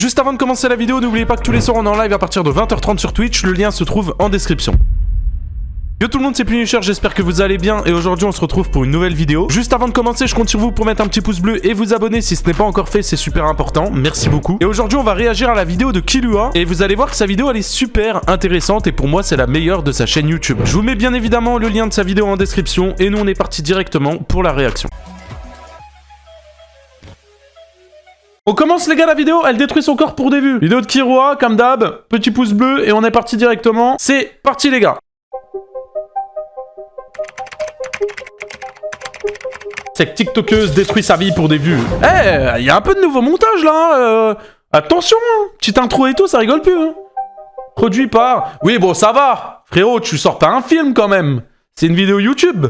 Juste avant de commencer la vidéo, n'oubliez pas que tous les soirs on est en live à partir de 20h30 sur Twitch, le lien se trouve en description. Yo tout le monde, c'est Punisher, j'espère que vous allez bien et aujourd'hui on se retrouve pour une nouvelle vidéo. Juste avant de commencer, je compte sur vous pour mettre un petit pouce bleu et vous abonner si ce n'est pas encore fait, c'est super important, merci beaucoup. Et aujourd'hui on va réagir à la vidéo de Killua et vous allez voir que sa vidéo elle est super intéressante et pour moi c'est la meilleure de sa chaîne YouTube. Je vous mets bien évidemment le lien de sa vidéo en description et nous on est parti directement pour la réaction. On commence les gars la vidéo, elle détruit son corps pour des vues. Vidéo de Killua, comme d'hab, petit pouce bleu et on est parti directement. C'est parti les gars. Cette TikTokeuse détruit sa vie pour des vues. Eh, y a un peu de nouveau montage là. Attention, hein. Petite intro et tout, ça rigole plus. Hein. Produit par... Oui bon ça va. Frérot, tu sors pas un film quand même. C'est une vidéo YouTube.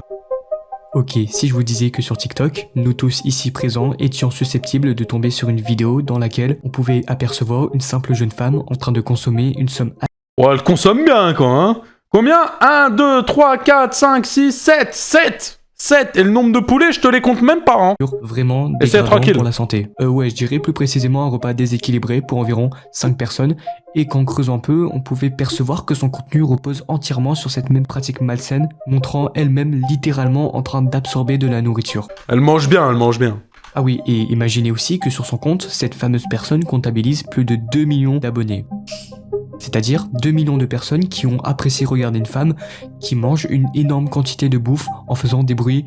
Ok, si je vous disais que sur TikTok, nous tous ici présents étions susceptibles de tomber sur une vidéo dans laquelle on pouvait apercevoir une simple jeune femme en train de consommer une somme... Oh, elle consomme bien quoi, hein. Combien 1, 2, 3, 4, 5, 6, 7, 7 et le nombre de poulets, je te les compte même pas, hein. Vraiment et c'est tranquille pour la santé. Ouais, je dirais plus précisément un repas déséquilibré pour environ 5 personnes, et qu'en creusant un peu, on pouvait percevoir que son contenu repose entièrement sur cette même pratique malsaine, montrant elle-même littéralement en train d'absorber de la nourriture. Elle mange bien, elle mange bien. Ah oui, et imaginez aussi que sur son compte, cette fameuse personne comptabilise plus de 2 millions d'abonnés. C'est-à-dire 2 millions de personnes qui ont apprécié regarder une femme qui mange une énorme quantité de bouffe en faisant des bruits...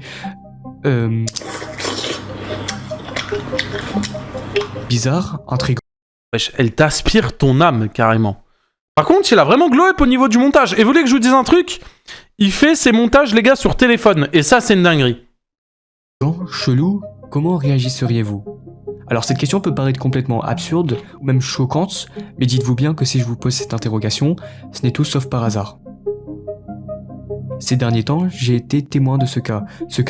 bizarres, intrigants. Elle t'aspire ton âme, carrément. Par contre, il a vraiment glow up au niveau du montage. Et vous voulez que je vous dise un truc? Il fait ses montages, les gars, sur téléphone. Et ça, c'est une dinguerie. Chelou, comment réagisseriez-vous? Alors cette question peut paraître complètement absurde, ou même choquante, mais dites-vous bien que si je vous pose cette interrogation, ce n'est tout sauf par hasard. Ces derniers temps, j'ai été témoin de ce cas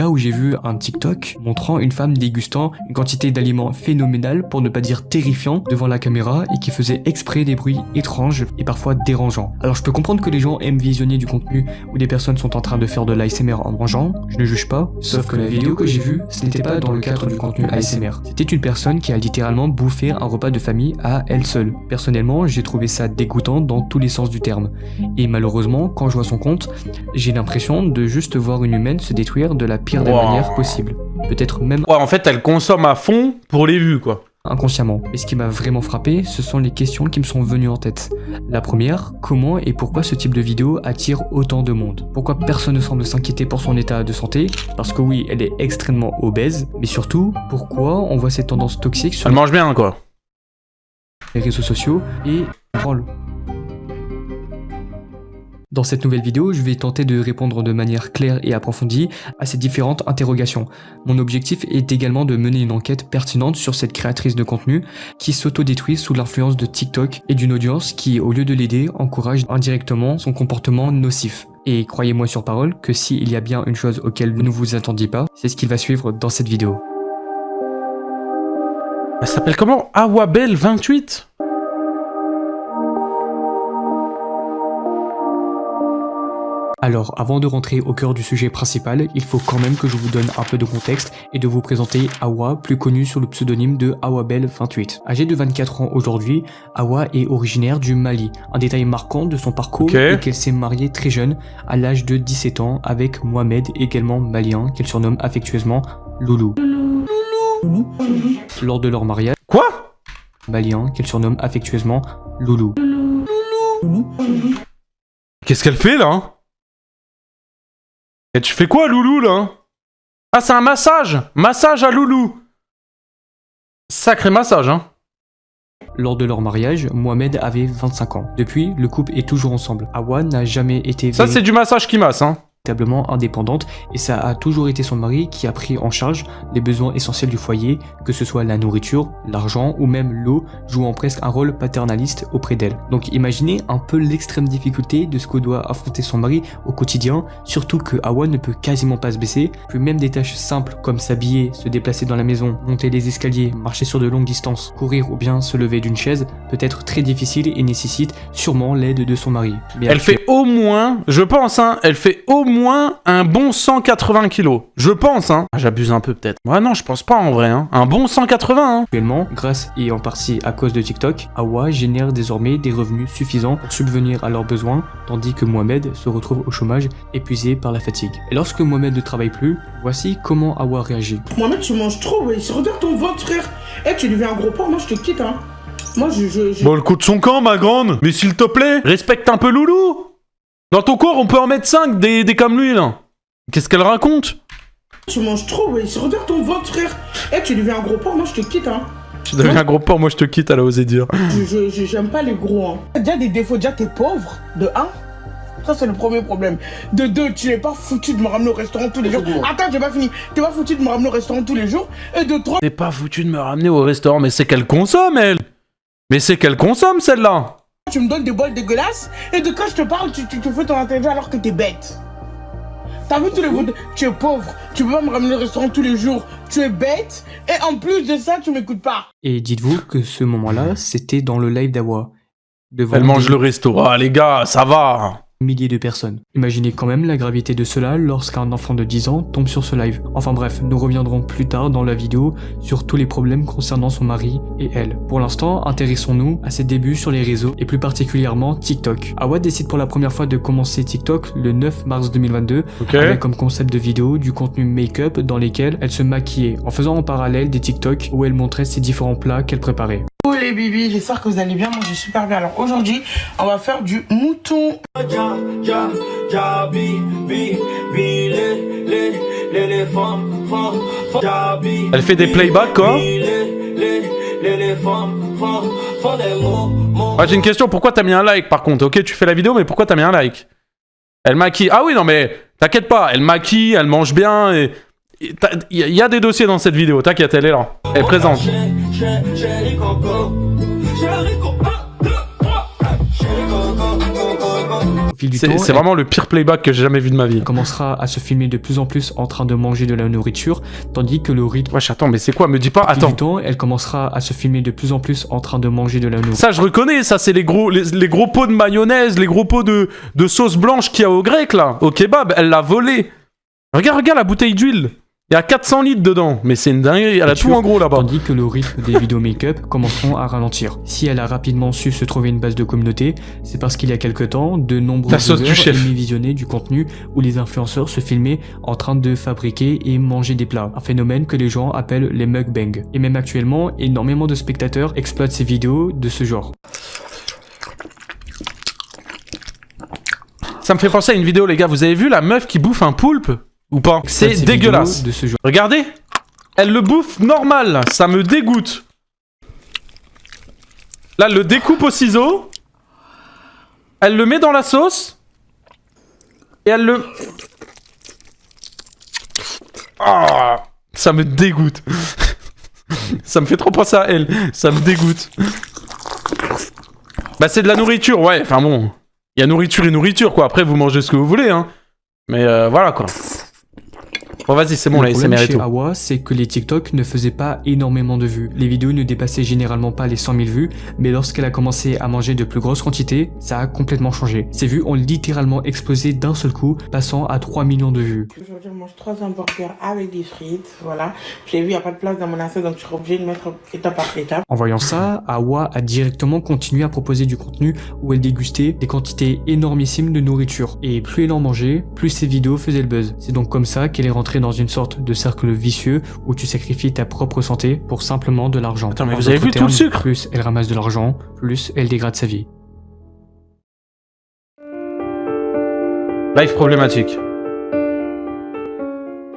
où j'ai vu un TikTok montrant une femme dégustant une quantité d'aliments phénoménale, pour ne pas dire terrifiant, devant la caméra et qui faisait exprès des bruits étranges et parfois dérangeants. Alors je peux comprendre que les gens aiment visionner du contenu où des personnes sont en train de faire de l'ASMR en mangeant, je ne juge pas, sauf que la vidéo que j'ai vue, ce n'était pas dans le cadre du contenu ASMR. C'était une personne qui a littéralement bouffé un repas de famille à elle seule. Personnellement, j'ai trouvé ça dégoûtant dans tous les sens du terme. Et malheureusement, quand je vois son compte, j'ai l'impression de juste voir une humaine se détruire de la pire des manières possibles. Peut-être même... Ouais, en fait, elle consomme à fond pour les vues, quoi. Inconsciemment. Et ce qui m'a vraiment frappé, ce sont les questions qui me sont venues en tête. La première, comment et pourquoi ce type de vidéo attire autant de monde? Pourquoi personne ne semble s'inquiéter pour son état de santé? Parce que oui, elle est extrêmement obèse, mais surtout, pourquoi on voit ces tendances toxiques sur elle mange bien, quoi. les réseaux sociaux et... Dans cette nouvelle vidéo, je vais tenter de répondre de manière claire et approfondie à ces différentes interrogations. Mon objectif est également de mener une enquête pertinente sur cette créatrice de contenu qui s'autodétruit sous l'influence de TikTok et d'une audience qui, au lieu de l'aider, encourage indirectement son comportement nocif. Et croyez-moi sur parole que s'il y a bien une chose auquel vous ne vous attendiez pas, c'est ce qu'il va suivre dans cette vidéo. Elle s'appelle comment? Awabel28? Alors, avant de rentrer au cœur du sujet principal, il faut quand même que je vous donne un peu de contexte et de vous présenter Awa, plus connue sous le pseudonyme de Awabel28. Âgée de 24 ans aujourd'hui, Awa est originaire du Mali. Un détail marquant de son parcours est qu'elle s'est mariée très jeune, à l'âge de 17 ans, avec Mohamed, également malien, qu'elle surnomme affectueusement Loulou. Lors de leur mariage... Quoi? Malien, qu'elle surnomme affectueusement Loulou. Qu'est-ce qu'elle fait, là? Et tu fais quoi, Loulou, là? Ah, c'est un massage! Massage à Loulou! Sacré massage, hein? Lors de leur mariage, Mohamed avait 25 ans. Depuis, le couple est toujours ensemble. Awa n'a jamais été... Ça, c'est du massage qui masse, hein? Véritablement indépendante, et ça a toujours été son mari qui a pris en charge les besoins essentiels du foyer, que ce soit la nourriture, l'argent ou même l'eau, jouant presque un rôle paternaliste auprès d'elle. Donc imaginez un peu l'extrême difficulté de ce que doit affronter son mari au quotidien, surtout que Awa ne peut quasiment pas se baisser, puis même des tâches simples comme s'habiller, se déplacer dans la maison, monter les escaliers, marcher sur de longues distances, courir ou bien se lever d'une chaise peut être très difficile et nécessite sûrement l'aide de son mari. Mais elle fait au moins, je pense, hein, elle fait au moins moins un bon 180 kilos. Je pense, hein. Ah, j'abuse un peu peut-être. Ouais, non, je pense pas en vrai, hein. Un bon 180, hein. Actuellement, grâce et en partie à cause de TikTok, Awa génère désormais des revenus suffisants pour subvenir à leurs besoins, tandis que Mohamed se retrouve au chômage, épuisé par la fatigue. Et lorsque Mohamed ne travaille plus, voici comment Awa réagit. Mohamed, tu manges trop, wesh. Regarde ton ventre, frère. Eh, tu deviens un gros porc, moi je te quitte, hein. Moi, Bon, le coup de son camp, ma grande. Mais s'il te plaît, respecte un peu Loulou. Dans ton corps, on peut en mettre 5 des comme lui, là. Qu'est-ce qu'elle raconte? Tu manges trop, wesh. Regarde ton ventre, frère. Eh, tu deviens un gros porc, moi je te quitte, hein. Tu deviens un gros porc, moi je te quitte, elle a osé dire. J'aime pas les gros, hein. T'as déjà des défauts, déjà t'es pauvre, de 1. Ça, c'est le premier problème. De 2, tu n'es pas foutu de me ramener au restaurant tous les jours. Attends, j'ai pas fini. T'es pas foutu de me ramener au restaurant tous les jours. Et de 3... T'es pas foutu de me ramener au restaurant, mais c'est qu'elle consomme, elle. Mais c'est qu'elle consomme, celle-là. Tu me donnes des bols dégueulasses. Et de quand je te parle, tu fais ton intelligent alors que t'es bête. T'as vu tous les bouts. Tu es pauvre. Tu peux pas me ramener au restaurant tous les jours. Tu es bête. Et en plus de ça, tu m'écoutes pas. Et dites-vous que ce moment-là, c'était dans le live d'Awa. Elle mange le resto. Ah, les gars, ça va. Milliers de personnes. Imaginez quand même la gravité de cela lorsqu'un enfant de 10 ans tombe sur ce live. Enfin bref, nous reviendrons plus tard dans la vidéo sur tous les problèmes concernant son mari et elle. Pour l'instant, intéressons-nous à ses débuts sur les réseaux et plus particulièrement TikTok. Awa décide pour la première fois de commencer TikTok le 9 mars 2022 avec comme concept de vidéo du contenu make-up dans lesquels elle se maquillait en faisant en parallèle des TikTok où elle montrait ses différents plats qu'elle préparait. Oh les bibis, j'espère que vous allez bien, moi je vais super bien. Alors aujourd'hui, on va faire du mouton. Elle fait des playbacks, quoi. Ah, j'ai une question, pourquoi t'as mis un like par contre? Ok, tu fais la vidéo, mais pourquoi t'as mis un like? Elle maquille. Ah oui, non mais t'inquiète pas, elle maquille, elle mange bien et... Il y a des dossiers dans cette vidéo, t'inquiète, elle est là. Elle est présente. C'est vraiment le pire playback que j'ai jamais vu de ma vie. Elle commencera à se filmer de plus en plus en train de manger de la nourriture, tandis que le rythme... Wesh, attends, mais c'est quoi? Me dis pas... Attends. Du temps, elle commencera à se filmer de plus en plus en train de manger de la nourriture. Ça, je reconnais, ça, c'est les gros pots de mayonnaise, les gros pots de sauce blanche qu'il y a au grec, là. Au kebab, elle l'a volé. Regarde la bouteille d'huile. Il y a 400 litres dedans, mais c'est une dinguerie, elle a tout en gros là-bas. Tandis que le rythme des vidéos make-up commenceront à ralentir. Si elle a rapidement su se trouver une base de communauté, c'est parce qu'il y a quelques temps, de nombreux viewers aimaient visionner du contenu où les influenceurs se filmaient en train de fabriquer et manger des plats. Un phénomène que les gens appellent les mukbangs. Et même actuellement, énormément de spectateurs exploitent ces vidéos de ce genre. Ça me fait penser à une vidéo, les gars, vous avez vu la meuf qui bouffe un poulpe? Ou pas? C'est dégueulasse. De ce genre. Regardez, elle le bouffe normal, ça me dégoûte. Là, elle le découpe au ciseau. Elle le met dans la sauce. Et elle le... Ah, ça me dégoûte. Ça me fait trop penser à elle. Ça me dégoûte. Bah c'est de la nourriture, ouais. Enfin bon, il y a nourriture et nourriture, quoi. Après, vous mangez ce que vous voulez, hein. Mais voilà, quoi. Bon vas-y, c'est bon, là, c'est mérité. Le problème chez Awa, c'est que les TikTok ne faisaient pas énormément de vues. Les vidéos ne dépassaient généralement pas les 100 000 vues, mais lorsqu'elle a commencé à manger de plus grosses quantités, ça a complètement changé. Ses vues ont littéralement explosé d'un seul coup, passant à 3 millions de vues. Aujourd'hui, je mange 3 hamburgers avec des frites, voilà. J'ai vu, il n'y a pas de place dans mon assiette, donc je suis obligée de mettre étape par étape. En voyant ça, Awa a directement continué à proposer du contenu où elle dégustait des quantités énormissimes de nourriture. Et plus elle en mangeait, plus ses vidéos faisaient le buzz. C'est donc comme ça qu'elle est rentrée dans une sorte de cercle vicieux où tu sacrifies ta propre santé pour simplement de l'argent. Attends, mais vous avez vu tout le sucre? Plus elle ramasse de l'argent, plus elle dégrade sa vie. Life problématique.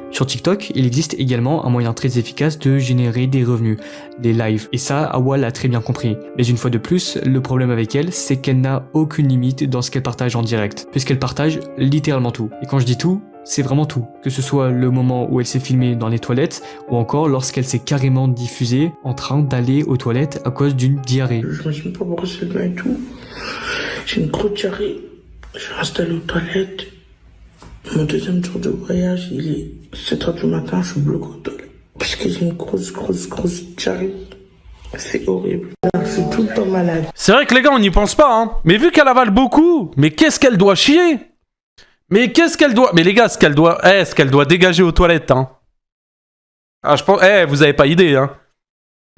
Sur TikTok, il existe également un moyen très efficace de générer des revenus, des lives. Et ça, Awa l'a très bien compris. Mais une fois de plus, le problème avec elle, c'est qu'elle n'a aucune limite dans ce qu'elle partage en direct, puisqu'elle partage littéralement tout. Et quand je dis tout, c'est vraiment tout. Que ce soit le moment où elle s'est filmée dans les toilettes, ou encore lorsqu'elle s'est carrément diffusée en train d'aller aux toilettes à cause d'une diarrhée. Je me suis pas brossé le dents et tout. J'ai une grosse diarrhée. Je reste allé aux toilettes. Mon deuxième jour de voyage, il est 7h du matin, je suis bloqué aux toilettes. Parce que j'ai une grosse diarrhée. C'est horrible. Je suis tout le temps malade. C'est vrai que les gars, on n'y pense pas, hein. Mais vu qu'elle avale beaucoup, mais qu'est-ce qu'elle doit chier? Mais qu'est-ce qu'elle doit... Mais les gars, ce qu'elle doit dégager aux toilettes, hein. Ah, je pense... vous avez pas idée, hein.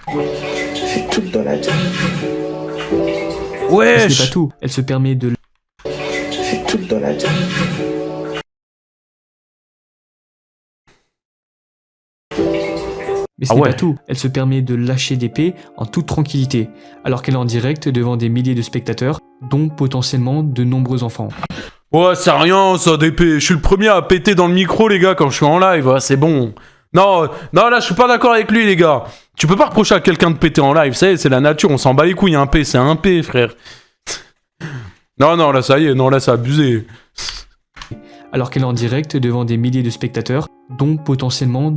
J'ai tout dans la tête. Ouais. Ce n'est pas tout. Elle se permet de... J'ai tout dans la tête. Mais ce n'est pas tout. Elle se permet de lâcher des pets en toute tranquillité, alors qu'elle est en direct devant des milliers de spectateurs, dont potentiellement de nombreux enfants. Ouais, c'est rien, ça, d'épée. Je suis le premier à péter dans le micro, les gars, quand je suis en live. Ouais, c'est bon. Non, là, je suis pas d'accord avec lui, les gars. Tu peux pas reprocher à quelqu'un de péter en live, c'est la nature, on s'en bat les couilles, un P, c'est un P, frère. Non, là, ça y est, non, là, c'est abusé. Alors qu'elle est en direct devant des milliers de spectateurs, dont potentiellement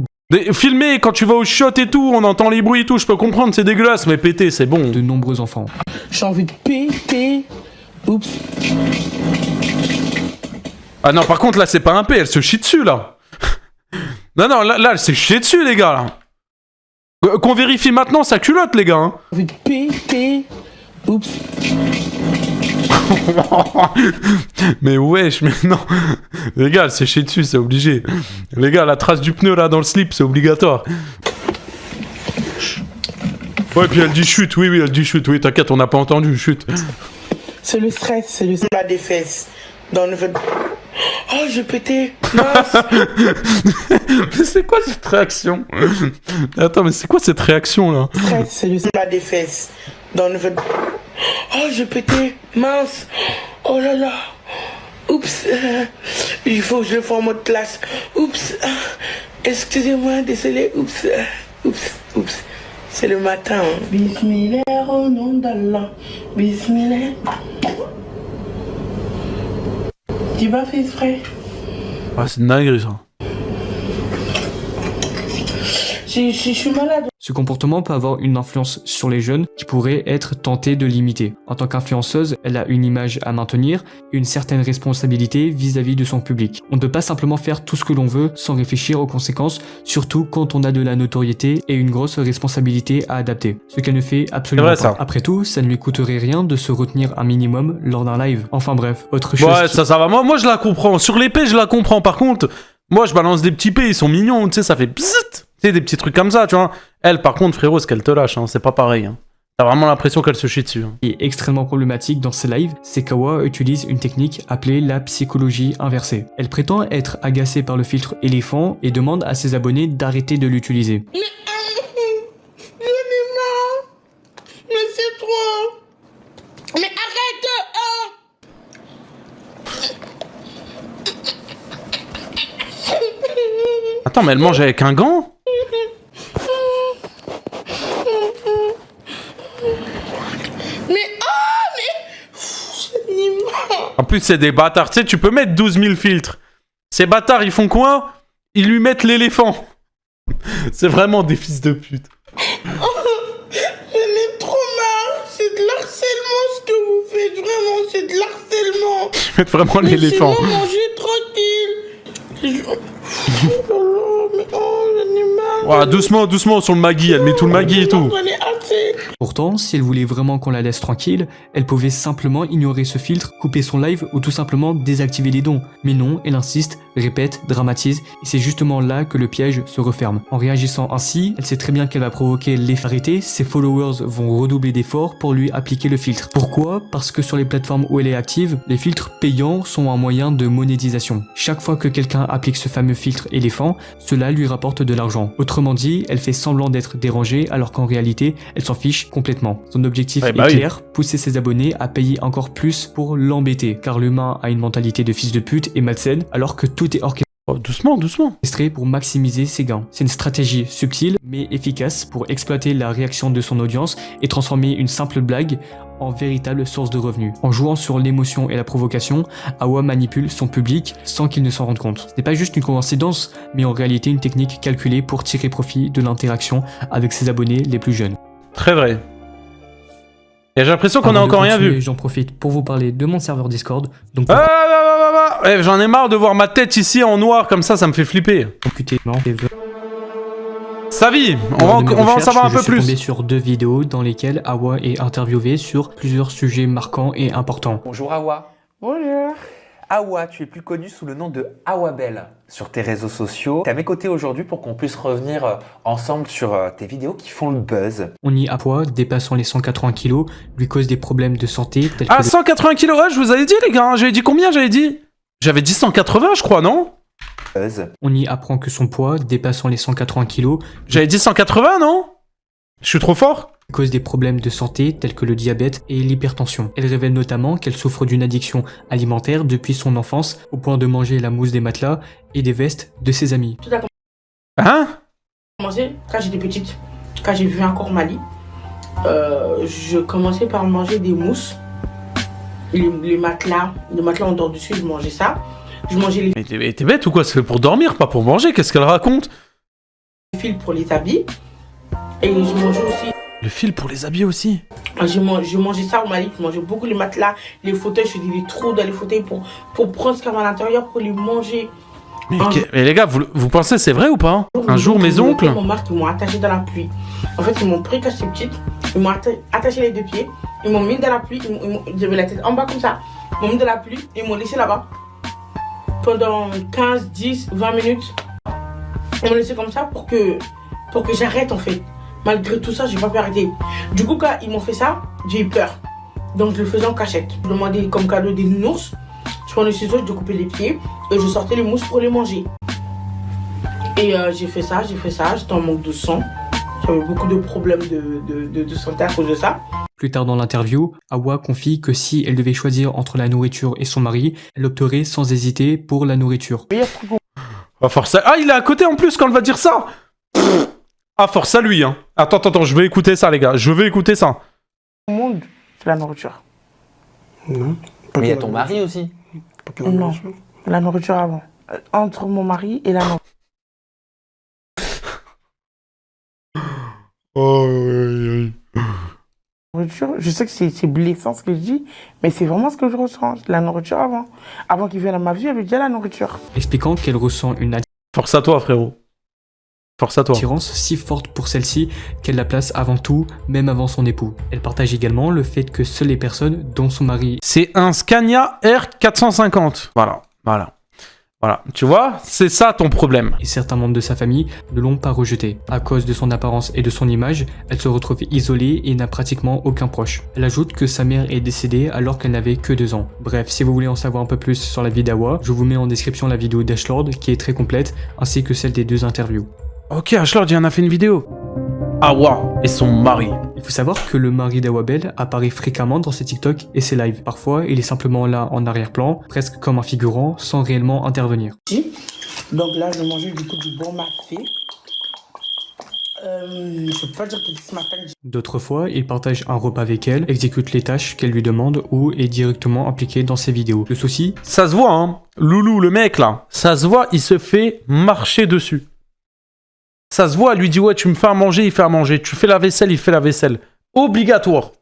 Filmer, quand tu vas au shot et tout, on entend les bruits et tout, je peux comprendre, c'est dégueulasse, mais péter, c'est bon. de nombreux enfants. J'ai envie de péter. Oups. Ah non, par contre, là, c'est pas un P, elle se chie dessus, là. Non, là, elle s'est chiée dessus, les gars, là. Qu'on vérifie maintenant sa culotte, les gars, hein. J'ai envie de péter. Oups. Mais wesh, mais non. Les gars, elle s'est chiée dessus, c'est obligé. Les gars, la trace du pneu, là, dans le slip, c'est obligatoire. Ouais, puis elle dit chute, oui, elle dit chute, oui, t'inquiète, on n'a pas entendu, chute. C'est le stress, c'est le mal des fesses. Dans le fait... Oh, j'ai pété. Mince. Mais c'est quoi cette réaction? Attends, mais c'est quoi cette réaction, là? Stress, c'est le mal des fesses. Dans le fait... Oh, j'ai pété. Mince. Oh là là. Oups. Il faut que je le fasse en mode classe. Oups. Excusez-moi, désolé. Oups. Oups. C'est le matin. Hein. Bismillah au nom d'Allah. Bismillah. Tu vas faire exprès. Ah, c'est une dinguerie, ça. Je suis malade. Ce comportement peut avoir une influence sur les jeunes qui pourraient être tentés de l'imiter. En tant qu'influenceuse, elle a une image à maintenir et une certaine responsabilité vis-à-vis de son public. On ne peut pas simplement faire tout ce que l'on veut sans réfléchir aux conséquences, surtout quand on a de la notoriété et une grosse responsabilité à adapter. Ce qu'elle ne fait absolument vrai, pas. ça. Après tout, ça ne lui coûterait rien de se retenir un minimum lors d'un live. Enfin bref, autre chose. Ouais, ça va. Moi, je la comprends. Sur l'épée, je la comprends. Par contre, moi, je balance des petits P, ils sont mignons, tu sais, ça fait bzzzt. Tu sais, des petits trucs comme ça, tu vois. Elle, par contre, frérot, ce qu'elle te lâche, hein, c'est pas pareil. Hein. T'as vraiment l'impression qu'elle se chie dessus. Hein. Qui est extrêmement problématique dans ses lives, c'est qu'Awa utilise une technique appelée la psychologie inversée. Elle prétend être agacée par le filtre éléphant et demande à ses abonnés d'arrêter de l'utiliser. J'en ai marre. Mais c'est trop. Mais arrête. Attends, mais elle mange avec un gant? En plus, c'est des bâtards. Tu sais, tu peux mettre 12 000 filtres. Ces bâtards, ils font quoi? Ils lui mettent l'éléphant. C'est vraiment des fils de pute. J'en ai trop marre. C'est de l'harcèlement ce que vous faites. Vraiment, c'est de l'harcèlement. Ils mettent vraiment l'éléphant. Laissez-moi manger tranquille. Mais oh, j'en ai marre. Ouais, doucement sur le Maggi. Elle met tout le Maggi et tout. J'en ai assez. Pourtant, si elle voulait vraiment qu'on la laisse tranquille, elle pouvait simplement ignorer ce filtre, couper son live ou tout simplement désactiver les dons. Mais non, elle insiste, répète, dramatise, et c'est justement là que le piège se referme. En réagissant ainsi, elle sait très bien qu'elle va provoquer l'effarité, ses followers vont redoubler d'efforts pour lui appliquer le filtre. Pourquoi? Parce que sur les plateformes où elle est active, les filtres payants sont un moyen de monétisation. Chaque fois que quelqu'un applique ce fameux filtre éléphant, cela lui rapporte de l'argent. Autrement dit, elle fait semblant d'être dérangée alors qu'en réalité, elle s'en fiche complètement. Son objectif est clair, pousser ses abonnés à payer encore plus pour l'embêter, car l'humain a une mentalité de fils de pute et malsaine, alors que tout est orchestré. Oh, doucement. Pour maximiser ses gains. C'est une stratégie subtile mais efficace pour exploiter la réaction de son audience et transformer une simple blague en véritable source de revenus. En jouant sur l'émotion et la provocation, Awa manipule son public sans qu'il ne s'en rende compte. Ce n'est pas juste une coïncidence, mais en réalité une technique calculée pour tirer profit de l'interaction avec ses abonnés les plus jeunes. Très vrai. Et j'ai l'impression qu'on a encore rien vu. J'en profite pour vous parler de mon serveur Discord. Donc J'en ai marre de voir ma tête ici en noir comme ça me fait flipper. Savi, on va en savoir un peu plus. Je suis tombé sur 2 vidéos dans lesquelles Awa est interviewée sur plusieurs sujets marquants et importants. Bonjour Awa. Bonjour. Awa, tu es plus connue sous le nom de Awabel sur tes réseaux sociaux. Tu es à mes côtés aujourd'hui pour qu'on puisse revenir ensemble sur tes vidéos qui font le buzz. On y a poids dépassant les 180 kg lui cause des problèmes de santé tels que Ah, 180 kilos, ouais, je vous avais dit, les gars. J'avais dit combien, j'avais dit 180, je crois, non? On y apprend que son poids dépassant les 180 kg J'avais dit 180, non? Je suis trop fort? cause des problèmes de santé tels que le diabète et l'hypertension. Elle révèle notamment qu'elle souffre d'une addiction alimentaire depuis son enfance au point de manger la mousse des matelas et des vestes de ses amis. Hein? Commencé quand j'étais petite, quand j'ai vu encore Mali, je commençais par manger des mousses, les matelas on dort dessus, je mangeais ça. Je mangeais Mais t'es bête ou quoi? C'est fait pour dormir, pas pour manger. Qu'est-ce qu'elle raconte? les fils pour les habits et je mangeais aussi. Le fil pour les habits aussi. Je mangeais ça au Mali, je mangeais beaucoup les matelas, les fauteuils, je faisais des trous dans les fauteuils pour prendre ce qu'il y avait à l'intérieur pour les manger. Mais les gars, vous pensez c'est vrai ou pas? Un jour, mes oncles... Mon marque, ils m'ont attaché dans la pluie. En fait, ils m'ont pris quand j'étais petite, ils m'ont attaché les deux pieds, ils m'ont mis dans la pluie, j'avais la tête en bas comme ça, ils m'ont mis dans la pluie et ils m'ont laissé là-bas. Pendant 15, 10, 20 minutes. Ils m'ont laissé comme ça pour que j'arrête en fait. Malgré tout ça, j'ai pas pu arrêter. Du coup, quand ils m'ont fait ça, j'ai eu peur. Donc, je le faisais en cachette. Je demandais comme cadeau des nounours. Je prenais le ciseau, je découpais les pieds et je sortais les mousses pour les manger. Et j'ai fait ça, j'étais en manque de sang. J'avais beaucoup de problèmes de santé à cause de ça. Plus tard dans l'interview, Awa confie que si elle devait choisir entre la nourriture et son mari, elle opterait sans hésiter pour la nourriture. Ah, force à... Ah, il est à côté en plus quand elle va dire ça. Ah, force à lui, hein. Attends, je vais écouter ça, les gars. Je vais écouter ça. Au monde, c'est la nourriture. Non. Mais il y a ton mari aussi. Non, la nourriture avant. Entre mon mari et la nourriture, je sais que c'est blessant ce que je dis, mais c'est vraiment ce que je ressens. La nourriture avant. Avant qu'il vienne à ma vie, j'avais déjà la nourriture. Expliquant qu'elle ressent une Force à toi, frérot. Force à toi. attirance si forte pour celle-ci qu'elle la place avant tout, même avant son époux. Elle partage également le fait que seules les personnes dont son mari C'est un Scania R450. Voilà. Tu vois, c'est ça ton problème. et certains membres de sa famille ne l'ont pas rejetée. À cause de son apparence et de son image, elle se retrouve isolée et n'a pratiquement aucun proche. Elle ajoute que sa mère est décédée alors qu'elle n'avait que 2 ans. Bref, si vous voulez en savoir un peu plus sur la vie d'Awa, je vous mets en description la vidéo d'Ashlord qui est très complète, ainsi que celle des 2 interviews. Ok, Ashlord, il en a fait une vidéo. Awa et son mari. Il faut savoir que le mari d'Awabel apparaît fréquemment dans ses TikTok et ses lives. Parfois, il est simplement là en arrière-plan, presque comme un figurant, sans réellement intervenir. Donc là, je mangeais du coup du bon mafé. Je peux pas dire que ce matin, D'autres fois, il partage un repas avec elle, exécute les tâches qu'elle lui demande ou est directement impliqué dans ses vidéos. Le souci, Ça se voit, hein. Loulou, le mec, là. Ça se voit, il se fait marcher dessus. Ça se voit, elle lui dit, ouais, tu me fais à manger, il fait à manger. Tu fais la vaisselle, il fait la vaisselle. Obligatoire.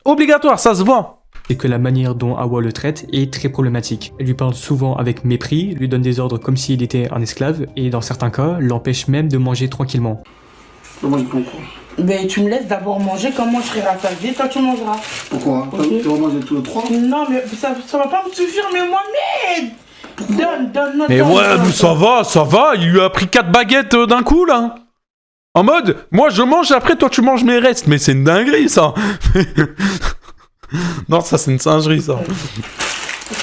Obligatoire, ça se voit. c'est que la manière dont Awa le traite est très problématique. Elle lui parle souvent avec mépris, lui donne des ordres comme s'il était un esclave, et dans certains cas, l'empêche même de manger tranquillement. Moi, je comprends. ben, tu me laisses d'abord manger, quand moi je serai rassasiée, toi tu mangeras. Pourquoi? Ok. Tu vas manger tous les 3? Non, mais ça va pas me suffire, mais Mohamed! Donne, Mais donne, ouais, donne. mais ça va. Il lui a pris 4 baguettes d'un coup, là. En mode, moi je mange, après toi tu manges mes restes. Mais c'est une dinguerie, ça. Non, ça c'est une singerie, ça.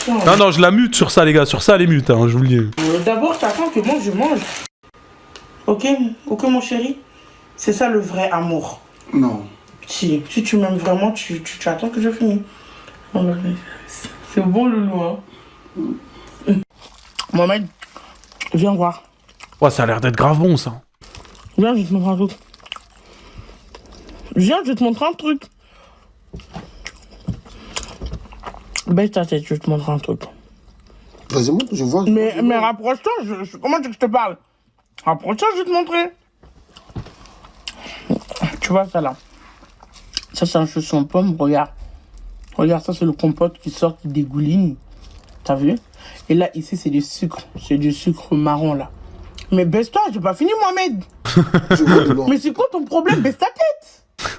Non, je la mute sur ça, les gars. Sur ça, elle est mute, hein, je vous le dis. D'abord, t'attends que moi je mange. Ok, mon chéri? C'est ça le vrai amour. Non. Si tu m'aimes vraiment, tu attends que je finisse. C'est bon, loulou, hein. Mohamed, viens voir. Ouais, ça a l'air d'être grave bon, ça. Viens, je vais te montrer un truc. Viens, je vais te montrer un truc. Baisse ta tête, je vais te montrer un truc. Vas-y, montre, je vois. Mais rapproche-toi, comment tu veux que je te parle? Rapproche-toi, je vais te montrer. Tu vois ça là? Ça c'est un chausson pomme, regarde. Regarde, ça c'est le compote qui sort, qui dégouline. T'as vu? Et là, ici c'est du sucre. C'est du sucre marron là. Mais baisse-toi, j'ai pas fini Mohamed. Je vois de loin. Mais c'est quoi ton problème? Baisse ta tête.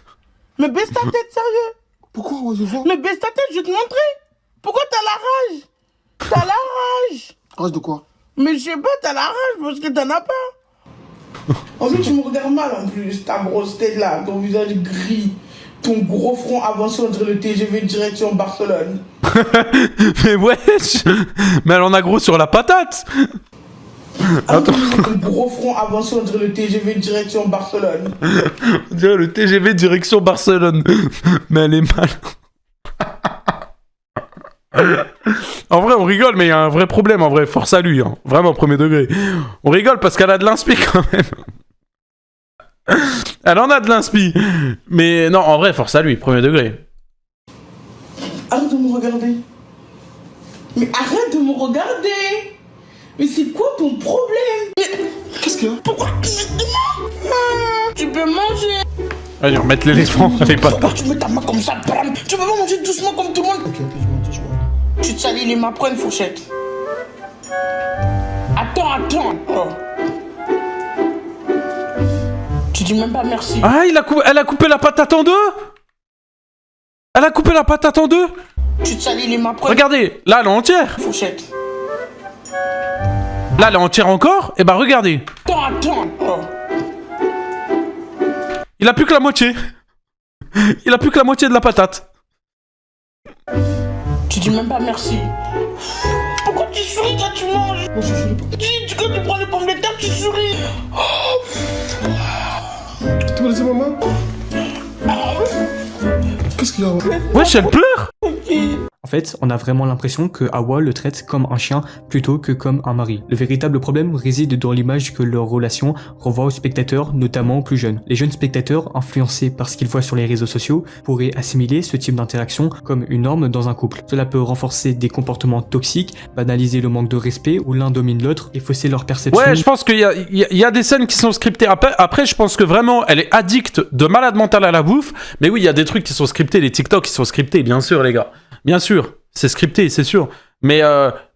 Mais baisse ta tête, sérieux. Pourquoi? Ouais, je vois. Mais baisse ta tête, je vais te montrer. Pourquoi t'as la rage? T'as la rage. Rage de quoi? Mais je sais pas, t'as la rage parce que t'en as pas. En fait, tu me regardes mal en plus, ta grosse tête là, ton visage gris, ton gros front avancé entre le TGV direction Barcelone. Mais wesh. Mais elle en a gros sur la patate. Attends. Ton gros front avancé entre le TGV direction Barcelone. On dirait le TGV direction Barcelone. Mais elle est mal. En vrai, on rigole, mais il y a un vrai problème, en vrai. Force à lui, hein. Vraiment, premier degré. On rigole parce qu'elle a de l'inspi, quand même. Elle en a de l'inspi. Mais non, en vrai, force à lui, premier degré. Arrête de me regarder. Mais arrête de me regarder. Mais c'est quoi ton problème? Qu'est-ce qu'il y a? Pourquoi tu peux manger? Allez, remettre l'éléphant avec pas de Pourquoi tu mets ta main comme ça? Bram? Tu peux pas manger doucement comme tout le monde? Ok, je vois. Tu te salis les mains, prends une fourchette. Attends. Oh. Tu dis même pas merci. Ah, elle a coupé la patate en deux. Elle a coupé la patate en deux. Tu te salis les mains, prends Regardez, là, elle est entière. une fourchette. Là, elle est entière encore. Et bah, regardez. Attends. Oh. Il a plus que la moitié. Il a plus que la moitié de la patate. Tu dis même pas merci. Pourquoi tu souris quand tu manges? Moi, je suis pas. Quand tu prends les pommes de terre, tu souris. Tu m'as laissé ma main? Qu'est-ce qu'il y a? Wesh, elle pleure. En fait, on a vraiment l'impression que Hawa le traite comme un chien plutôt que comme un mari. Le véritable problème réside dans l'image que leur relation renvoie aux spectateurs, notamment aux plus jeunes. Les jeunes spectateurs, influencés par ce qu'ils voient sur les réseaux sociaux, pourraient assimiler ce type d'interaction comme une norme dans un couple. Cela peut renforcer des comportements toxiques, banaliser le manque de respect où l'un domine l'autre et fausser leur perception. Ouais, je pense qu'il y a des scènes qui sont scriptées. Après, je pense que vraiment, elle est addicte de malade mental à la bouffe. Mais oui, il y a des trucs qui sont scriptés, les TikTok qui sont scriptés, bien sûr, les gars. Bien sûr, c'est scripté, c'est sûr. Mais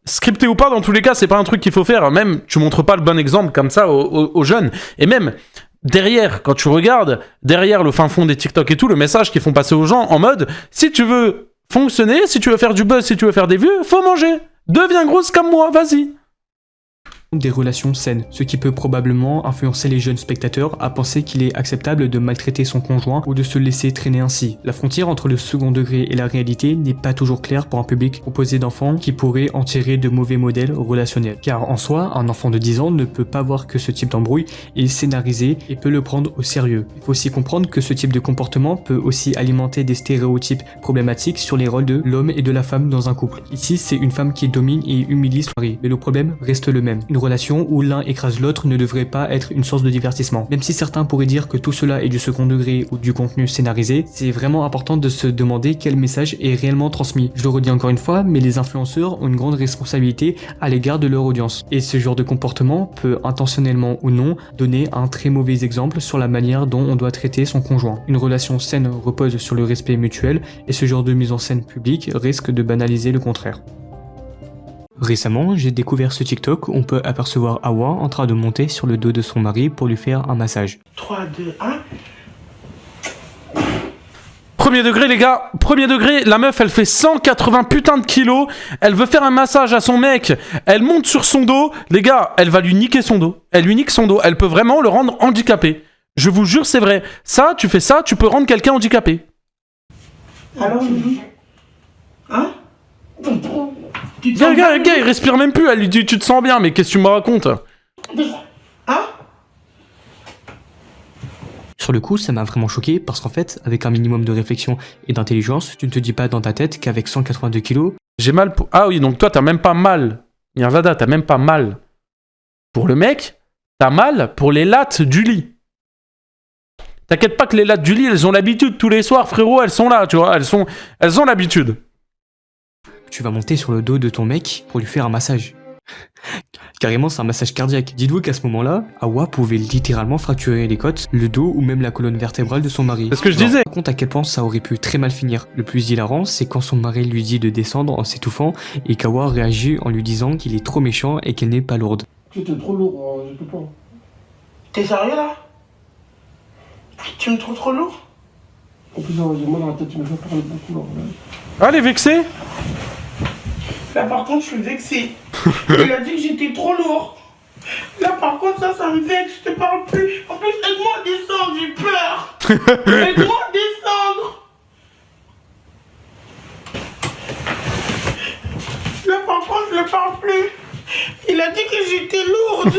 scripté ou pas, dans tous les cas, c'est pas un truc qu'il faut faire. Même, tu montres pas le bon exemple comme ça aux jeunes. Et même, derrière, quand tu regardes, derrière le fin fond des TikTok et tout, le message qu'ils font passer aux gens en mode, si tu veux fonctionner, si tu veux faire du buzz, si tu veux faire des vues, faut manger. Deviens grosse comme moi, vas-y. Des relations saines, ce qui peut probablement influencer les jeunes spectateurs à penser qu'il est acceptable de maltraiter son conjoint ou de se laisser traîner ainsi. La frontière entre le second degré et la réalité n'est pas toujours claire pour un public composé d'enfants qui pourraient en tirer de mauvais modèles relationnels. Car en soi, un enfant de 10 ans ne peut pas voir que ce type d'embrouille est scénarisé et peut le prendre au sérieux. Il faut aussi comprendre que ce type de comportement peut aussi alimenter des stéréotypes problématiques sur les rôles de l'homme et de la femme dans un couple. Ici, c'est une femme qui domine et humilie son mari, mais le problème reste le même. Une relation où l'un écrase l'autre ne devrait pas être une source de divertissement. Même si certains pourraient dire que tout cela est du second degré ou du contenu scénarisé, c'est vraiment important de se demander quel message est réellement transmis. Je le redis encore une fois, mais les influenceurs ont une grande responsabilité à l'égard de leur audience. Et ce genre de comportement peut, intentionnellement ou non, donner un très mauvais exemple sur la manière dont on doit traiter son conjoint. Une relation saine repose sur le respect mutuel et ce genre de mise en scène publique risque de banaliser le contraire. Récemment, j'ai découvert ce TikTok où on peut apercevoir Hawa en train de monter sur le dos de son mari pour lui faire un massage. 3, 2, 1. Premier degré, les gars. Premier degré, la meuf, elle fait 180 putains de kilos. Elle veut faire un massage à son mec. Elle monte sur son dos. Les gars, elle va lui niquer son dos. Elle lui nique son dos. Elle peut vraiment le rendre handicapé. Je vous jure, c'est vrai. Ça, tu fais ça, tu peux rendre quelqu'un handicapé. Alors, hein? Gars, il respire même plus. Elle lui dit, tu te sens bien, mais qu'est-ce que tu me racontes? Hein? Sur le coup, ça m'a vraiment choqué parce qu'en fait, avec un minimum de réflexion et d'intelligence, tu ne te dis pas dans ta tête qu'avec 182 kilos, J'ai mal pour... Ah oui, donc toi, t'as même pas mal. Nirvada, t'as même pas mal pour le mec. T'as mal pour les lattes du lit. T'inquiète pas que les lattes du lit, elles ont l'habitude. Tous les soirs, frérot, elles sont là, tu vois. Elles ont l'habitude. tu vas monter sur le dos de ton mec pour lui faire un massage. Carrément, c'est un massage cardiaque. Dites-vous qu'à ce moment-là, Hawa pouvait littéralement fracturer les côtes, le dos ou même la colonne vertébrale de son mari. C'est ce que je disais. Par contre, à quel point ça aurait pu très mal finir. Le plus hilarant, c'est quand son mari lui dit de descendre en s'étouffant et qu'Hawa réagit en lui disant qu'il est trop méchant et qu'elle n'est pas lourde. Tu es trop lourd, je peux pas. T'es sérieux là? Tu me trouves trop lourd? En plus, j'ai mal à la tête, tu me fais parler beaucoup là. Ah, elle est vexée. Là, par contre, je suis vexée. Il a dit que j'étais trop lourd. Là, par contre, ça me vexe, je te parle plus. En plus, aide-moi à descendre, j'ai peur. Aide-moi à descendre. Là, par contre, je ne parle plus. Il a dit que j'étais lourde.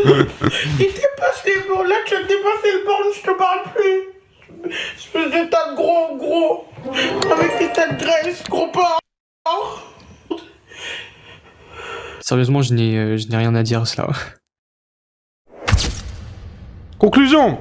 Il dépasse les bornes. Là, tu as dépassé le borne, je te parle plus. Espèce de tas de gros. Avec tes tas de graisse, gros porc. Sérieusement, je n'ai rien à dire à cela. Conclusion.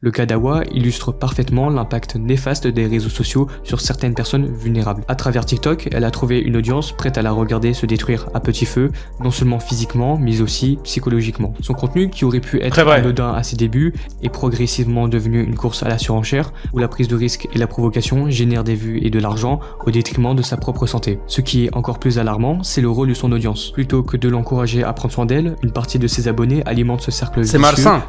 Le cas d'Awa illustre parfaitement l'impact néfaste des réseaux sociaux sur certaines personnes vulnérables. À travers TikTok, elle a trouvé une audience prête à la regarder se détruire à petit feu, non seulement physiquement, mais aussi psychologiquement. Son contenu, qui aurait pu être anodin à ses débuts, est progressivement devenu une course à la surenchère, où la prise de risque et la provocation génèrent des vues et de l'argent au détriment de sa propre santé. Ce qui est encore plus alarmant, c'est le rôle de son audience. Plutôt que de l'encourager à prendre soin d'elle, une partie de ses abonnés alimente ce cercle vicieux,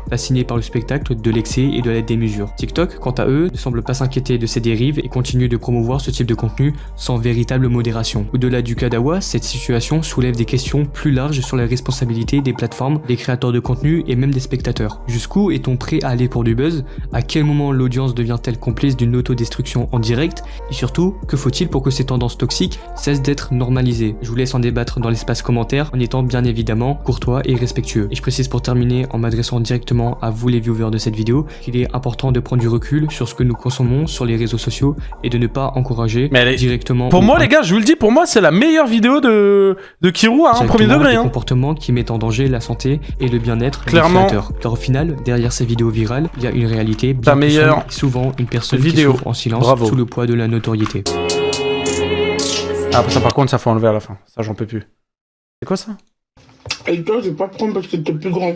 fasciné par le spectacle de l'excès et de la démesure. TikTok, quant à eux, ne semble pas s'inquiéter de ces dérives et continue de promouvoir ce type de contenu sans véritable modération. Au-delà du cas d'Awa, cette situation soulève des questions plus larges sur la responsabilité des plateformes, des créateurs de contenu et même des spectateurs. Jusqu'où est-on prêt à aller pour du buzz? À quel moment l'audience devient-elle complice d'une autodestruction en direct? Et surtout, que faut-il pour que ces tendances toxiques cessent d'être normalisées? Je vous laisse en débattre dans l'espace commentaire en étant bien évidemment courtois et respectueux. Et je précise pour terminer en m'adressant directement à vous les viewers de cette vidéo qu'il est important de prendre du recul sur ce que nous consommons sur les réseaux sociaux et de ne pas encourager directement. Pour moi, les gars, je vous le dis, pour moi, c'est la meilleure vidéo de Kirou, hein, premier degré. Des comportements qui mettent en danger la santé et le bien-être des Clairement. créateurs. Car au final, derrière ces vidéos virales, il y a une réalité La bien plus meilleure sombre, souvent une personne vidéo. qui souffre en silence sous le poids de la notoriété. Ah, ça par contre, ça faut enlever à la fin. Ça, j'en peux plus. C'est quoi ça? Et toi, je vais pas te prendre parce que t'es plus grand.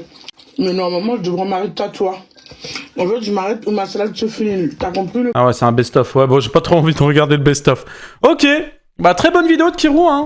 Mais normalement, je devrais m'arrêter à toi. En fait, je m'arrête où ma salade se finit. T'as compris le... Ah ouais, c'est un best-of. Ouais, bon, j'ai pas trop envie de regarder le best-of. Ok. Bah, très bonne vidéo de Kirou, hein.